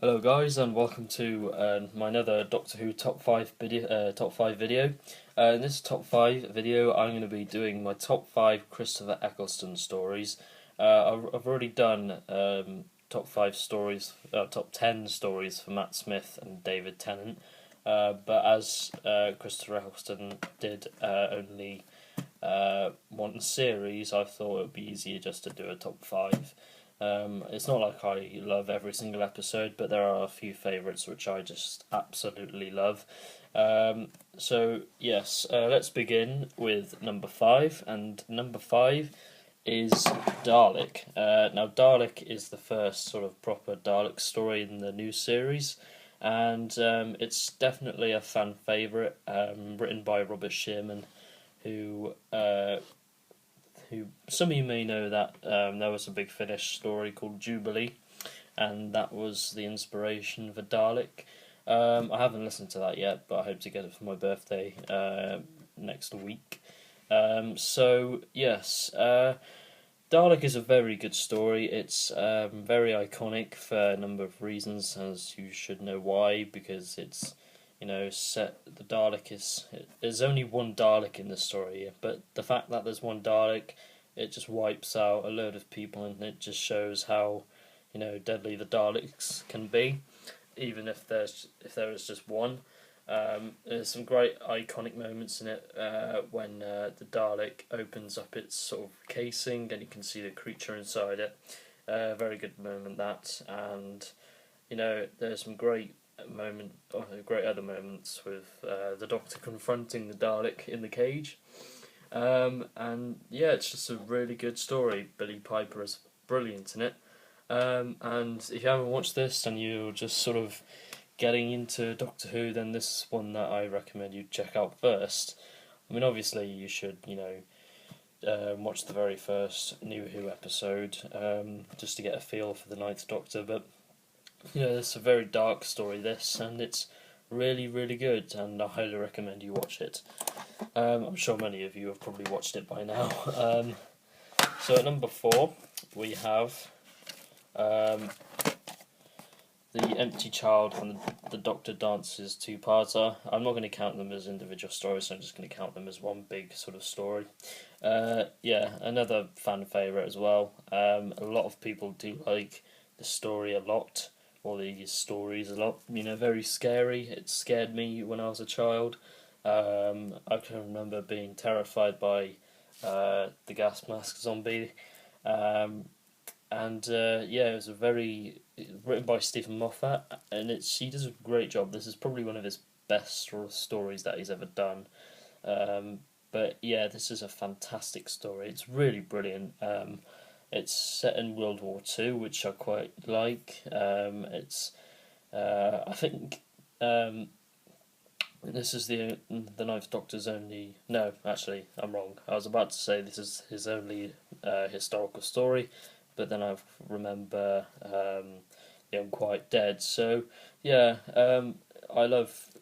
Hello guys, and welcome to my another Doctor Who top five video. In this top five video, I'm going to be doing my top five Christopher Eccleston stories. I've already done top five stories, top 10 stories for Matt Smith and David Tennant. But as Christopher Eccleston did only one series, I thought it would be easier just to do a top five. It's not like I love every single episode, but there are a few favourites which I just absolutely love. So yes, let's begin with number five, and number five is Dalek. Now Dalek is the first sort of proper Dalek story in the new series, and it's definitely a fan favourite, written by Robert Shearman, who some of you may know that there was a Big Finish story called Jubilee, and that was the inspiration for Dalek. I haven't listened to that yet, but I hope to get it for my birthday next week. So yes, Dalek is a very good story. It's very iconic for a number of reasons, as you should know why, because it's set. The Dalek is there's only one Dalek in the story, but the fact that there's one Dalek, it just wipes out a load of people, and it just shows how deadly the Daleks can be, even if there is just one. There's some great iconic moments in it when the Dalek opens up its sort of casing and you can see the creature inside it. Very good moment that, and there's some great great other moments with the Doctor confronting the Dalek in the cage. And yeah, it's just a really good story. Billy Piper is brilliant in it. And if you haven't watched this and you're just sort of getting into Doctor Who, then this is one that I recommend you check out first. I mean, obviously you should, watch the very first New Who episode, just to get a feel for the Ninth Doctor. But it's a very dark story, this, and it's really, really good, and I highly recommend you watch it. I'm sure many of you have probably watched it by now. So at number four, we have The Empty Child and the Doctor Dances two-parter. I'm not going to count them as individual stories, so I'm just going to count them as one big sort of story. Another fan favourite as well. A lot of people do like the story a lot, or these stories a lot. Very scary. It scared me when I was a child. I can remember being terrified by the gas mask zombie. It was written by Stephen Moffat, and he does a great job. This is probably one of his best sort of stories that he's ever done. But yeah, this is a fantastic story. It's really brilliant. It's set in World War Two, which I quite like. I think this is the Ninth Doctor's only. No, actually, I'm wrong. I was about to say this is his only historical story, but then I remember I'm quite dead. So yeah, I love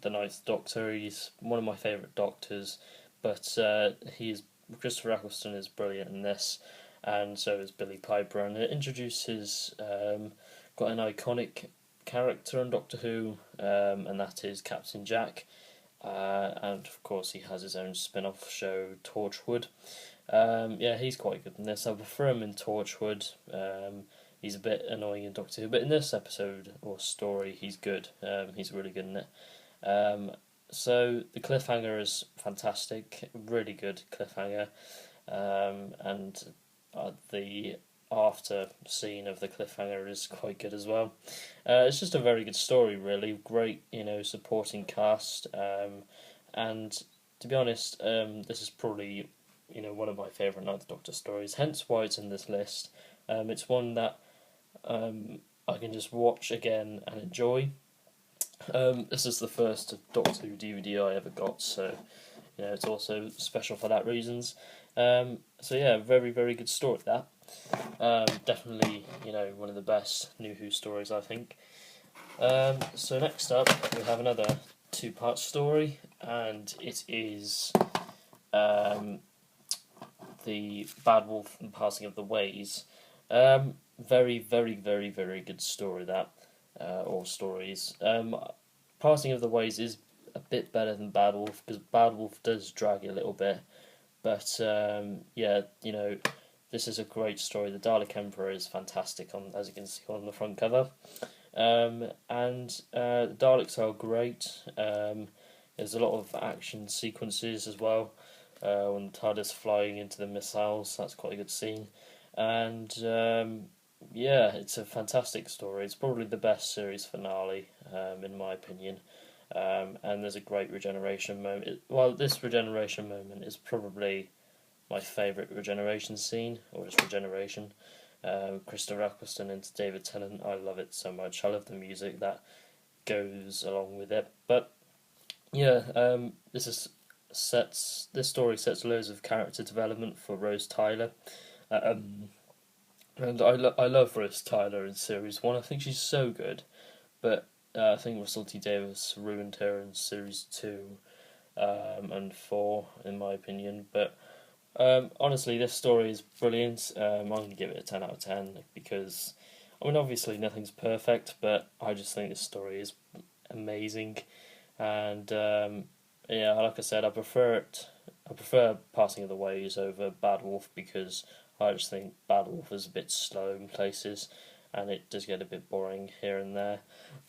the Ninth Doctor. He's one of my favourite Doctors, but Christopher Eccleston is brilliant in this, and so is Billy Piper. And it introduces got an iconic character on Doctor Who, and that is Captain Jack. And of course, he has his own spin-off show, Torchwood. He's quite good in this. I prefer him in Torchwood. He's a bit annoying in Doctor Who, but in this episode or story, he's good. He's really good in it. So the cliffhanger is fantastic, really good cliffhanger, and the after scene of the cliffhanger is quite good as well. It's just a very good story, really great, supporting cast, and to be honest, this is probably one of my favourite Ninth Doctor stories. Hence why it's in this list. It's one that I can just watch again and enjoy. This is the first Doctor Who DVD I ever got, so it's also special for that reasons. Very, very good story that. Definitely, one of the best New Who stories, I think. So next up, we have another two-part story, and it is the Bad Wolf and Passing of the Ways. Very, very, very, very good story that. or stories. Passing of the Ways is a bit better than Bad Wolf because Bad Wolf does drag you a little bit, but yeah, this is a great story. The Dalek Emperor is fantastic, as you can see on the front cover. And the Daleks are great. There's a lot of action sequences as well. When the TARDIS flying into the missiles, that's quite a good scene. And yeah, it's a fantastic story. It's probably the best series finale, in my opinion. And there's a great regeneration moment. This regeneration moment is probably my favourite regeneration scene, or just regeneration. Christopher Eccleston into David Tennant, I love it so much. I love the music that goes along with it. But yeah, this story sets loads of character development for Rose Tyler. And I love Rose Tyler in series 1. I think she's so good, but I think Russell T Davies ruined her in series 2 and 4, in my opinion. But honestly, this story is brilliant. I'm going to give it a 10 out of 10 because, obviously nothing's perfect, but I just think this story is amazing. And yeah, like I said, I prefer Passing of the Ways over Bad Wolf because I just think Bad Wolf is a bit slow in places, and it does get a bit boring here and there.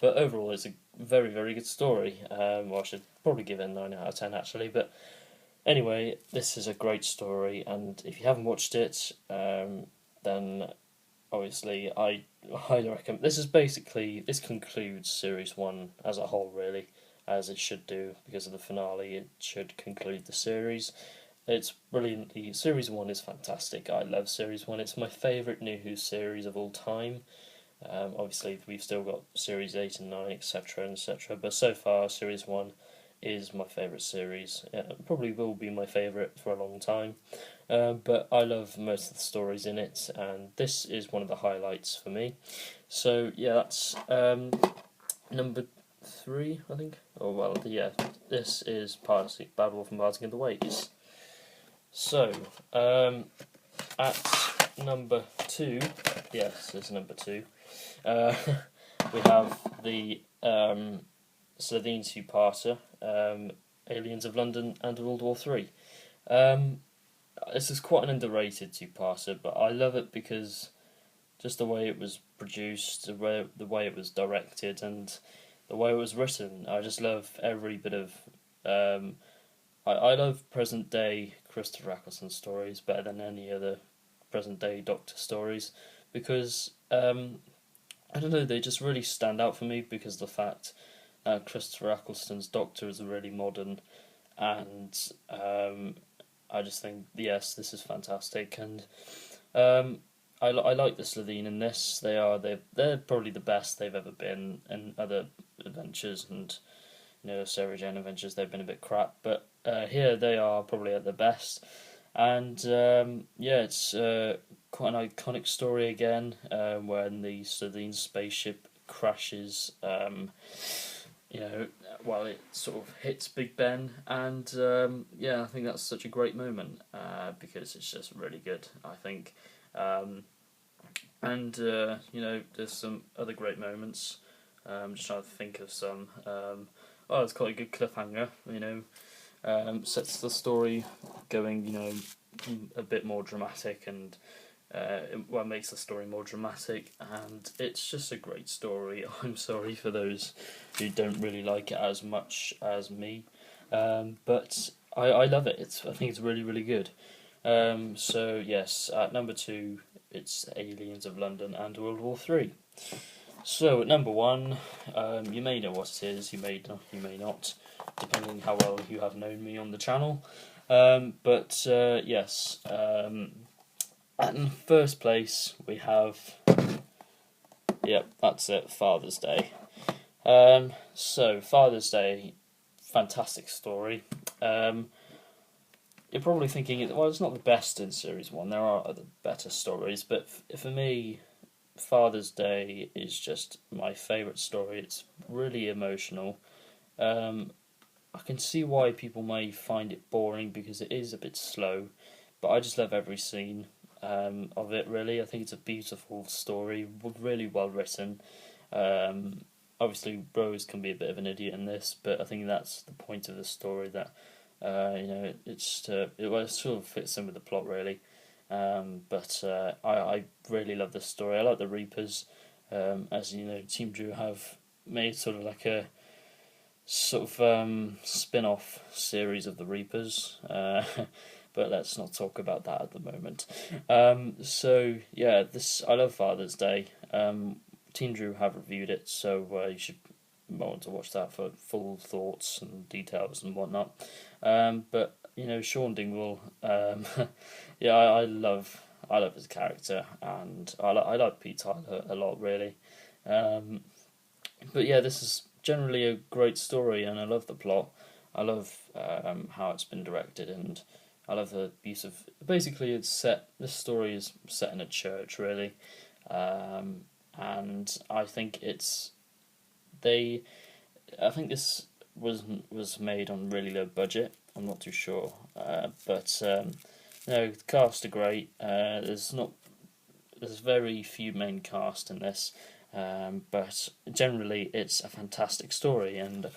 But overall, it's a very, very good story. I should probably give it a 9 out of 10 actually, but anyway, this is a great story, and if you haven't watched it, then obviously I highly recommend. This concludes series 1 as a whole, really, as it should do because of the finale. It should conclude the series. It's brilliantly. Series 1 is fantastic. I love Series 1. It's my favourite New Who series of all time. Obviously, we've still got Series 8 and 9, etc., etc., but so far, Series 1 is my favourite series. It probably will be my favourite for a long time. But I love most of the stories in it, and this is one of the highlights for me. So, yeah, that's number 3, I think. Oh, well, yeah, this is Bad Wolf and Passing of the Ways. So, at number 2, yes, it's number 2, we have the Slitheen two-parter, Aliens of London and World War Three. This is quite an underrated two-parter, but I love it because just the way it was produced, the way it was directed, and the way it was written. I just love every bit of. I love present day Christopher Eccleston stories better than any other present day Doctor stories because I don't know, they just really stand out for me because of the fact that Christopher Eccleston's Doctor is really modern, and I just think yes, this is fantastic, and I like the Slitheen in this. They're probably the best they've ever been in other adventures, and Sarah Jane adventures they've been a bit crap, but here they are probably at their best. And yeah, it's quite an iconic story again, when the Slitheen spaceship crashes. It sort of hits Big Ben, and yeah, I think that's such a great moment because it's just really good, I think. And there's some other great moments. I'm just trying to think of some. It's quite a good cliffhanger. Sets the story going. A bit more dramatic, and makes the story more dramatic, and it's just a great story. I'm sorry for those who don't really like it as much as me, but I love it. I think it's really, really good. So yes, at number 2, it's Aliens of London and World War Three. So at number 1, you may know what it is, you may not, depending how well you have known me on the channel. But yes, at first place we have, that's it, Father's Day. So Father's Day, fantastic story. You're probably thinking, it's not the best in Series 1, there are other better stories, but for me, Father's Day is just my favourite story. It's really emotional. I can see why people may find it boring because it is a bit slow, but I just love every scene of it, really. I think it's a beautiful story, really well written, Obviously, Rose can be a bit of an idiot in this, but I think that's the point of the story. That it sort of fits in with the plot really. I really love this story. I like the Reapers. As you know, Team Drew have made sort of like a spin-off series of the Reapers. But let's not talk about that at the moment. I love Father's Day. Team Drew have reviewed it, so you should want to watch that for full thoughts and details and whatnot. But Sean Dingwall, I love his character, and I like Pete Tyler a lot really. This is generally a great story, and I love the plot. I love how it's been directed, and I love the use of. Basically, this story is set in a church, really, and I think I think this was made on really low budget. I'm not too sure, the cast are great. There's very few main cast in this, but generally it's a fantastic story. And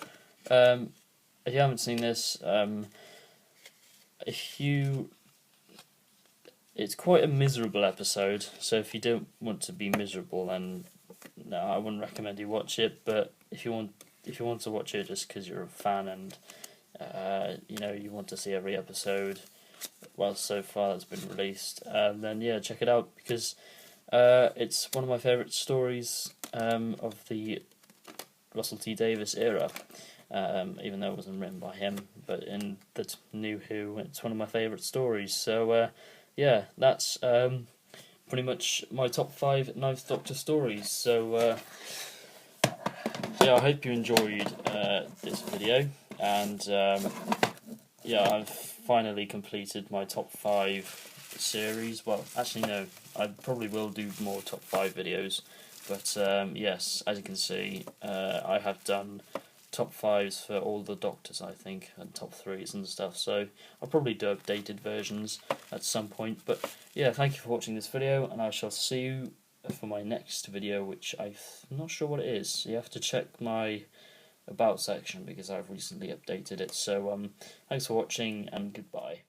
if you haven't seen this, it's quite a miserable episode. So if you don't want to be miserable, then no, I wouldn't recommend you watch it. But if you want to watch it just because you're a fan and you want to see every episode, well, so far that's been released, then yeah, check it out, because it's one of my favourite stories of the Russell T Davies era, even though it wasn't written by him, but in the New Who, it's one of my favourite stories. So that's pretty much my top 5 Ninth Doctor stories. So I hope you enjoyed this video, and I've finally completed my top 5 series. Well, actually no, I probably will do more top 5 videos, but yes, as you can see, I have done top 5s for all the Doctors, I think, and top 3s and stuff, so I'll probably do updated versions at some point. But yeah, thank you for watching this video, and I shall see you for my next video, which I'm not sure what it is. You have to check my about section because I've recently updated it. So thanks for watching, and goodbye.